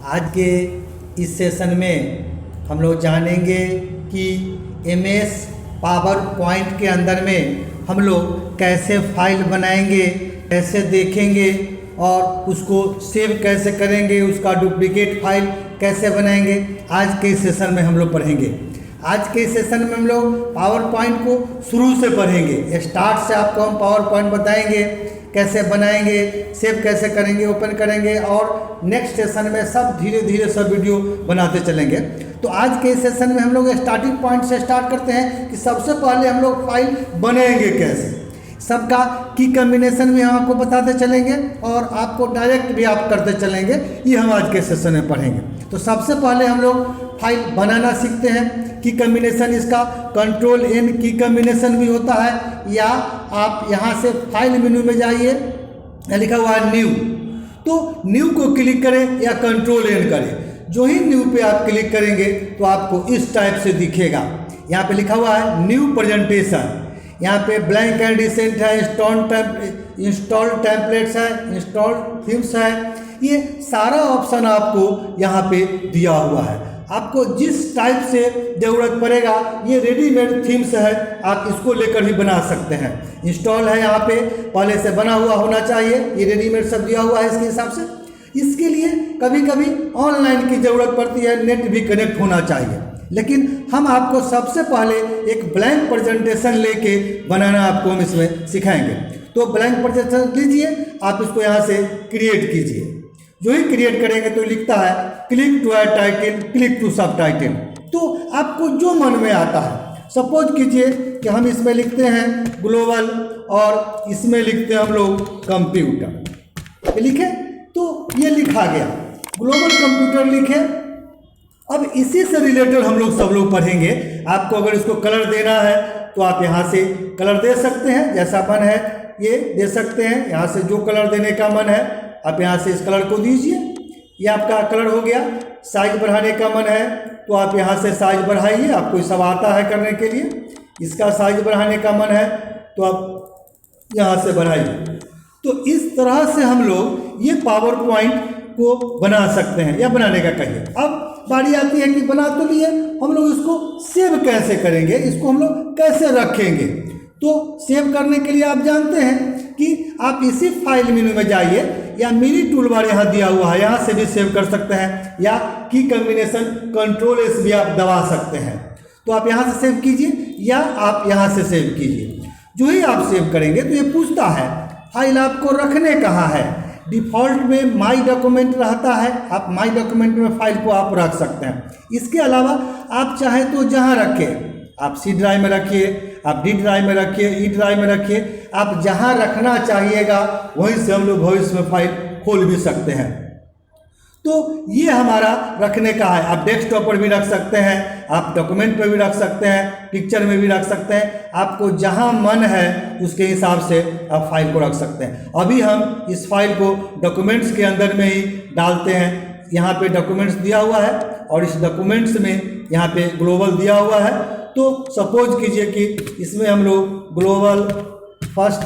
आज के इस सेशन में हम लोग जानेंगे कि MS पावर पॉइंट के अंदर में हम लोग कैसे फाइल बनाएंगे, कैसे देखेंगे और उसको सेव कैसे करेंगे, उसका डुप्लीकेट फाइल कैसे बनाएंगे। आज के इस सेशन में हम लोग पढ़ेंगे। आज के इस सेशन में हम लोग पावर पॉइंट को शुरू से पढ़ेंगे। स्टार्ट से आपको हम पावर पॉइंट बताएंगे, कैसे बनाएंगे, सेव कैसे करेंगे, ओपन करेंगे और नेक्स्ट सेशन में सब धीरे धीरे सब वीडियो बनाते चलेंगे। तो आज के इस सेशन में हम लोग स्टार्टिंग पॉइंट से स्टार्ट करते हैं कि सबसे पहले हम लोग फाइल बनाएंगे कैसे। सबका की कम्बिनेशन भी हम आपको बताते चलेंगे और आपको डायरेक्ट भी आप करते चलेंगे। ये हम आज के सेशन में पढ़ेंगे। तो सबसे पहले हम लोग फाइल बनाना सीखते हैं। की कम्बिनेशन इसका Ctrl+N की कम्बिनेशन भी होता है, या आप यहाँ से फाइल मेनू में जाइए, लिखा हुआ है न्यू, तो न्यू को क्लिक करें या Ctrl+N करें। जो ही न्यू पे आप क्लिक करेंगे तो आपको इस टाइप से दिखेगा। यहाँ पे लिखा हुआ है न्यू प्रेजेंटेशन, यहाँ पे ब्लैंक एंड रिसेंट है, इंस्टॉल टेम्पलेट्स है, इंस्टॉल थीम्स है। ये सारा ऑप्शन आपको यहाँ पे दिया हुआ है। आपको जिस टाइप से ज़रूरत पड़ेगा, ये रेडीमेड थीम्स है, आप इसको लेकर भी बना सकते हैं। इंस्टॉल है, यहाँ पे पहले से बना हुआ होना चाहिए, ये रेडीमेड सब दिया हुआ है इसके हिसाब से। इसके लिए कभी कभी ऑनलाइन की ज़रूरत पड़ती है, नेट भी कनेक्ट होना चाहिए, लेकिन हम आपको सबसे पहले एक ब्लैंक प्रेजेंटेशन लेके बनाना आपको हम इसमें सिखाएंगे। तो ब्लैंक प्रेजेंटेशन लीजिए, आप इसको यहाँ से क्रिएट कीजिए। जो ही क्रिएट करेंगे तो लिखता है click to add title, click to subtitle. तो आपको जो मन में आता है, सपोज कीजिए कि हम इसमें लिखते हैं ग्लोबल और इसमें लिखते हैं हम लोग कंप्यूटर, लिखे तो ये लिखा गया, ग्लोबल कंप्यूटर लिखे। अब इसी से रिलेटेड हम लोग सब लोग पढ़ेंगे। आपको अगर इसको कलर देना है तो आप यहाँ से कलर दे सकते हैं, जैसा मन है ये दे सकते हैं। यहाँ से जो कलर देने का मन है आप यहाँ से इस कलर को दीजिए, ये आपका कलर हो गया। साइज बढ़ाने का मन है तो आप यहाँ से साइज बढ़ाइए, आपको सब आता है करने के लिए। इसका साइज बढ़ाने का मन है तो आप यहाँ से बढ़ाइए। तो इस तरह से हम लोग ये पावर पॉइंट को बना सकते हैं, या बनाने का कहिए। अब बारी आती है कि बना तो लिए, हम लोग इसको सेव कैसे करेंगे, इसको हम लोग कैसे रखेंगे। तो सेव करने के लिए आप जानते हैं कि आप इसी फाइल मेनू में जाइए, या मिनी टूल बार यहाँ दिया हुआ है, यहाँ से भी सेव कर सकते हैं, या की कम्बिनेशन Ctrl+S भी आप दबा सकते हैं। तो आप यहाँ से सेव कीजिए या आप यहाँ से सेव कीजिए। जो ही आप सेव करेंगे तो ये पूछता है फाइल आपको रखने कहाँ है। डिफ़ॉल्ट में माई डॉक्यूमेंट रहता है, आप माई डॉक्यूमेंट में फाइल को आप रख सकते हैं। इसके अलावा आप चाहें तो जहाँ रखें, आप C ड्राइव में रखिए, आप D ड्राइव में रखिए, E ड्राइव में रखिए, आप जहाँ रखना चाहिएगा वहीं से हम लोग भविष्य में फाइल खोल भी सकते हैं। तो ये हमारा रखने का है। आप डेस्कटॉप पर भी रख सकते हैं, आप डॉक्यूमेंट पर भी रख सकते हैं, पिक्चर में भी रख सकते हैं। आपको जहां मन है उसके हिसाब से आप फाइल को रख सकते हैं। अभी हम इस फाइल को डॉक्यूमेंट्स के अंदर में ही डालते हैं। यहाँ पे डॉक्यूमेंट्स दिया हुआ है और इस डॉक्यूमेंट्स में यहाँ पे ग्लोबल दिया हुआ है। तो सपोज कीजिए कि इसमें हम लोग ग्लोबल फर्स्ट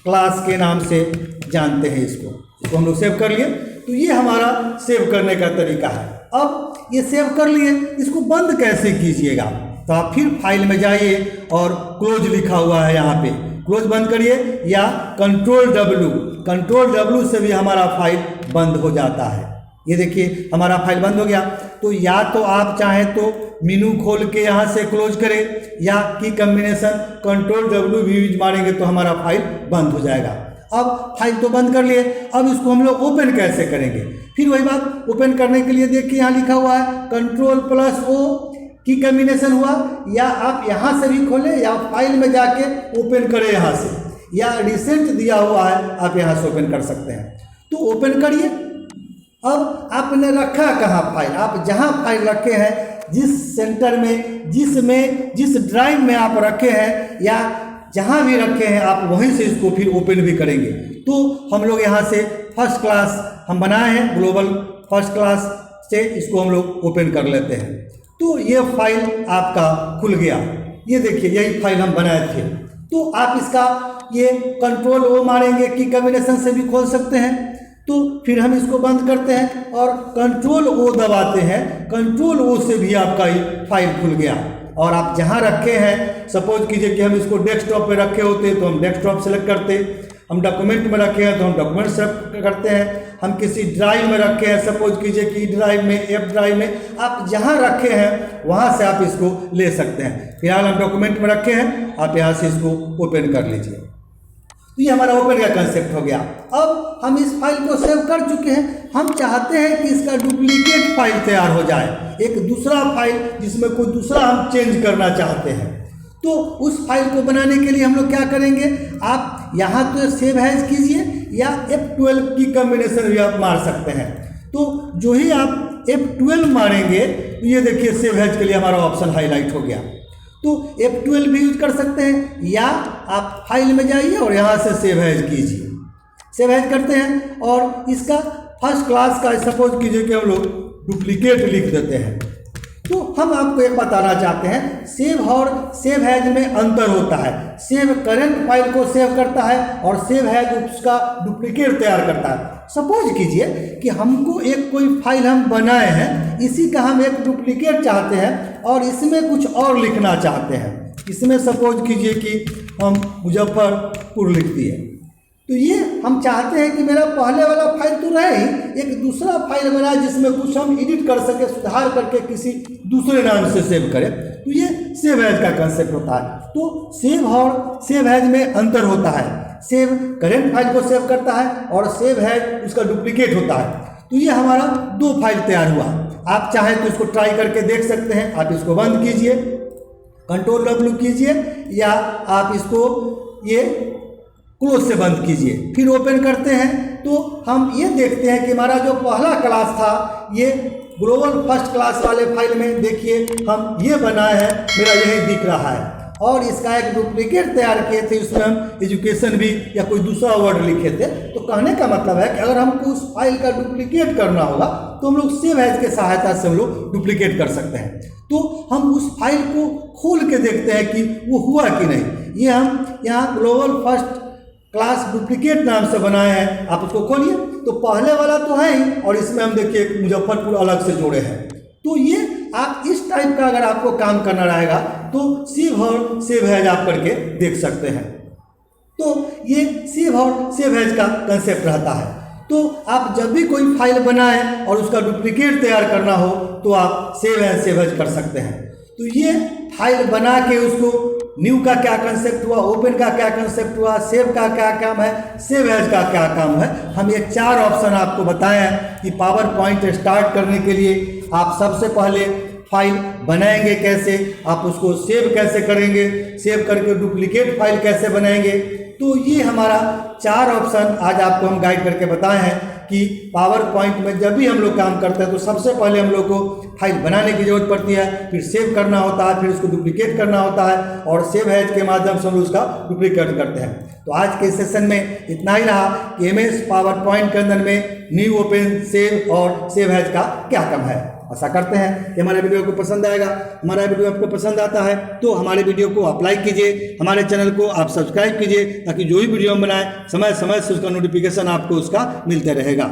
क्लास के नाम से जानते हैं, इसको हम लोग सेव कर लिए। तो ये हमारा सेव करने का तरीका है। अब ये सेव कर लिए, इसको बंद कैसे कीजिएगा, तो आप फिर फाइल में जाइए और क्लोज लिखा हुआ है, यहाँ पे क्लोज बंद करिए, या Ctrl+W से भी हमारा फाइल बंद हो जाता है। ये देखिए हमारा फाइल बंद हो गया। तो या तो आप चाहें तो मेनू खोल के यहाँ से क्लोज करें, या की कम्बिनेशन Ctrl+W भी यूज मारेंगे तो हमारा फाइल बंद हो जाएगा। अब फाइल तो बंद कर लिए, अब इसको हम लोग ओपन कैसे करेंगे। फिर वही बात, ओपन करने के लिए देखिए यहाँ लिखा हुआ है Ctrl+O की कम्बिनेशन हुआ, या आप यहाँ से भी खोलें या फाइल में जाके ओपन करें यहाँ से, या रिसेंट दिया हुआ है आप यहाँ से ओपन कर सकते हैं। तो ओपन करिए। अब आपने रखा कहाँ फाइल, आप जहाँ फाइल रखे हैं, जिस सेंटर में, जिस ड्राइव में आप रखे हैं या जहाँ भी रखे हैं, आप वहीं से इसको फिर ओपन भी करेंगे। तो हम लोग यहाँ से फर्स्ट क्लास हम बनाए हैं, ग्लोबल फर्स्ट क्लास से इसको हम लोग ओपन कर लेते हैं। तो ये फाइल आपका खुल गया। ये देखिए यही फाइल हम बनाए थे। तो आप इसका ये Ctrl+O मारेंगे, की कम्बिनेशन से भी खोल सकते हैं। तो फिर हम इसको बंद करते हैं और कंट्रोल ओ दबाते हैं। कंट्रोल ओ से भी आपका ये फाइल खुल गया और आप जहां रखे हैं, सपोज कीजिए कि हम इसको डेस्कटॉप पे रखे होते तो हम डेस्कटॉप सेलेक्ट करते, हम डॉक्यूमेंट में रखे हैं तो हम डॉक्यूमेंट सेलेक्ट करते हैं, हम किसी ड्राइव में रखे हैं, सपोज कीजिए कि ड्राइव में, एफ ड्राइव में, आप जहां रखे हैं वहां से आप इसको ले सकते हैं। फिलहाल हम डॉक्यूमेंट में रखे हैं, आप यहां से इसको ओपन कर लीजिए। तो ये हमारा ओपन का कंसेप्ट हो गया। अब हम इस फाइल को सेव कर चुके हैं, हम चाहते हैं कि इसका डुप्लीकेट फाइल तैयार हो जाए, एक दूसरा फाइल जिसमें कोई दूसरा हम चेंज करना चाहते हैं। तो उस फाइल को बनाने के लिए हम लोग क्या करेंगे, आप यहाँ तो सेव एज कीजिए या F12 की कॉम्बिनेशन भी आप मार सकते हैं। तो जो ही आप F12 मारेंगे तो ये देखिए सेव एज के लिए हमारा ऑप्शन हाईलाइट हो गया। तो F12 भी यूज कर सकते हैं या आप फाइल में जाइए और यहाँ से सेव एज कीजिए। सेव एज करते हैं और इसका फर्स्ट क्लास का सपोज कीजिए कि हम लोग डुप्लीकेट लिख देते हैं। तो हम आपको एक बताना चाहते हैं, सेव और सेव एज में अंतर होता है। सेव करंट फाइल को सेव करता है और सेव एज उसका डुप्लीकेट तैयार करता है। सपोज कीजिए कि हमको एक कोई फाइल हम बनाए हैं, इसी का हम एक डुप्लीकेट चाहते हैं और इसमें कुछ और लिखना चाहते हैं। इसमें सपोज कीजिए कि हम मुजफ्फरपुर लिख दिए, तो ये हम चाहते हैं कि मेरा पहले वाला फाइल तो रहे ही, एक दूसरा फाइल बनाए जिसमें कुछ हम एडिट कर सके, सुधार करके किसी दूसरे नाम से सेव करें। तो ये सेव एज का कंसेप्ट होता है। तो सेव और सेव एज में अंतर होता है। सेव करंट फाइल को सेव करता है और सेव एज उसका डुप्लीकेट होता है। तो ये हमारा दो फाइल तैयार हुआ। आप चाहें तो इसको ट्राई करके देख सकते हैं। आप इसको बंद कीजिए, कंट्रोल W कीजिए, या आप इसको ये क्लोज से बंद कीजिए, फिर ओपन करते हैं। तो हम ये देखते हैं कि हमारा जो पहला क्लास था, ये ग्लोबल फर्स्ट क्लास वाले फाइल में देखिए हम ये बनाए हैं, मेरा यही दिख रहा है। और इसका एक डुप्लीकेट तैयार किए थे, उसमें हम एजुकेशन भी या कोई दूसरा वर्ड लिखे थे। तो कहने का मतलब है कि अगर हमको उस फाइल का डुप्लीकेट करना होगा तो हम लोग सेव एज के सहायता से हम लोग डुप्लीकेट कर सकते हैं। तो हम उस फाइल को खोल के देखते हैं कि वो हुआ कि नहीं। ये हम यहाँ ग्लोबल फर्स्ट क्लास डुप्लीकेट नाम से बनाए हैं, आप उसको खोलिए तो पहले वाला तो है ही और इसमें हम देखिए मुजफ्फरपुर अलग से जोड़े हैं। तो ये आप इस टाइप का अगर आपको काम करना रहेगा तो सेव और सेव एज आप करके देख सकते हैं। तो ये सेव और सेव एज का कंसेप्ट रहता है। तो आप जब भी कोई फाइल बनाएं और उसका डुप्लीकेट तैयार करना हो तो आप सेव एज कर सकते हैं। तो ये फाइल बना के उसको न्यू का क्या कंसेप्ट हुआ, ओपन का क्या कंसेप्ट हुआ, सेव का क्या काम है, सेव एज का क्या काम है, हम ये 4 ऑप्शन आपको बताए हैं कि पावर पॉइंट स्टार्ट करने के लिए आप सबसे पहले फाइल बनाएंगे कैसे, आप उसको सेव कैसे करेंगे, सेव करके डुप्लीकेट फाइल कैसे बनाएंगे। तो ये हमारा 4 ऑप्शन आज आपको हम गाइड करके बताए हैं कि पावर पॉइंट में जब भी हम लोग काम करते हैं तो सबसे पहले हम लोग को फाइल बनाने की जरूरत पड़ती है, फिर सेव करना होता है, फिर उसको डुप्लीकेट करना होता है और सेव एज के माध्यम से हम लोग उसका डुप्लीकेट करते हैं। तो आज के सेशन में इतना ही रहा कि MS पावर पॉइंट के अंदर में न्यू, ओपन, सेव और सेव एज का क्या काम है। आशा करते हैं कि हमारे वीडियो को पसंद आएगा। हमारा वीडियो आपको पसंद आता है तो हमारे वीडियो को आप लाइक कीजिए, हमारे चैनल को आप सब्सक्राइब कीजिए ताकि जो भी वीडियो हम बनाएं समय समय से उसका नोटिफिकेशन आपको उसका मिलते रहेगा।